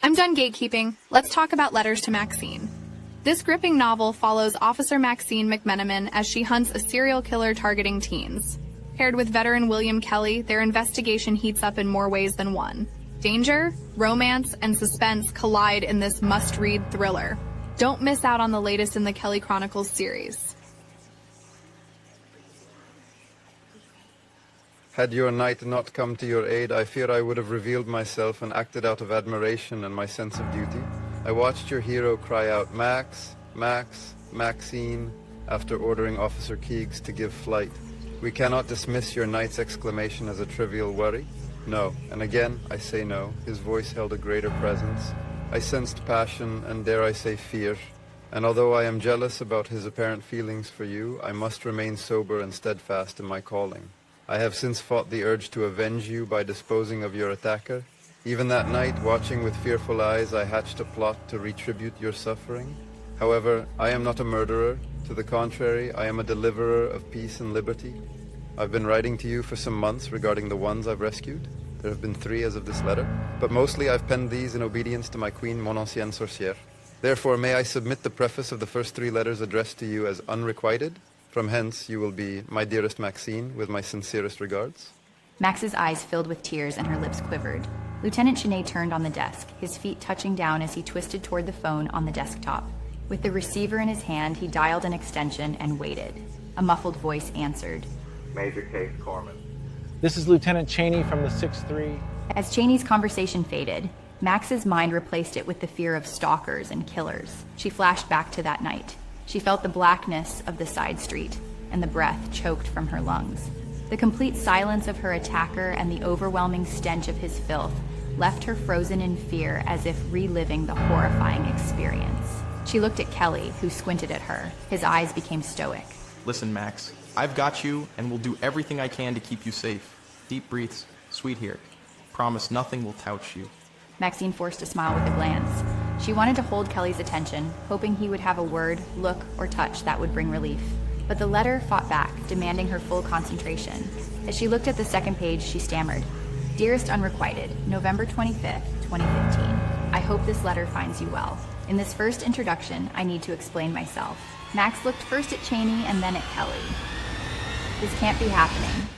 I'm done gatekeeping. Let's talk about Letters to Maxine. This gripping novel follows Officer Maxine McMenamin as she hunts a serial killer targeting teens. Paired with veteran William Kelly, their investigation heats up in more ways than one. Danger, romance, and suspense collide in this must-read thriller. Don't miss out on the latest in the Kelly Chronicles series. Had your night not come to your aid, I fear I would have revealed myself and acted out of admiration and my sense of duty. I watched your hero cry out, "Max, Max, Maxine," after ordering Officer Keegs to give flight. We cannot dismiss your knight's exclamation as a trivial worry. No, and again, I say no. His voice held a greater presence. I sensed passion and, dare I say, fear. And although I am jealous about his apparent feelings for you, I must remain sober and steadfast in my calling. I have since fought the urge to avenge you by disposing of your attacker. Even that night, watching with fearful eyes, I hatched a plot to retribute your suffering. However, I am not a murderer. To the contrary, I am a deliverer of peace and liberty. I've been writing to you for some months regarding the ones I've rescued. There have been 3 as of this letter, but mostly I've penned these in obedience to my queen, mon ancienne sorcière. Therefore, may I submit the preface of the first 3 letters addressed to you as unrequited? From hence, you will be, my dearest Maxine, with my sincerest regards. Max's eyes filled with tears and her lips quivered. Lieutenant Chenet turned on the desk, his feet touching down as he twisted toward the phone on the desktop. With the receiver in his hand, he dialed an extension and waited. A muffled voice answered. Major Case Corman. This is Lieutenant Cheney from the 6-3. As Cheney's conversation faded, Max's mind replaced it with the fear of stalkers and killers. She flashed back to that night. She felt the blackness of the side street, and the breath choked from her lungs. The complete silence of her attacker and the overwhelming stench of his filth left her frozen in fear, as if reliving the horrifying experience. She looked at Kelly, who squinted at her. His eyes became stoic. Listen, Max, I've got you, and will do everything I can to keep you safe. Deep breaths, sweetheart. Promise nothing will touch you. Maxine forced a smile with a glance. She wanted to hold Kelly's attention, hoping he would have a word, look, or touch that would bring relief. But the letter fought back, demanding her full concentration. As she looked at the second page, she stammered. Dearest Unrequited, November 25th, 2015. I hope this letter finds you well. In this first introduction, I need to explain myself. Max looked first at Cheney and then at Kelly. This can't be happening.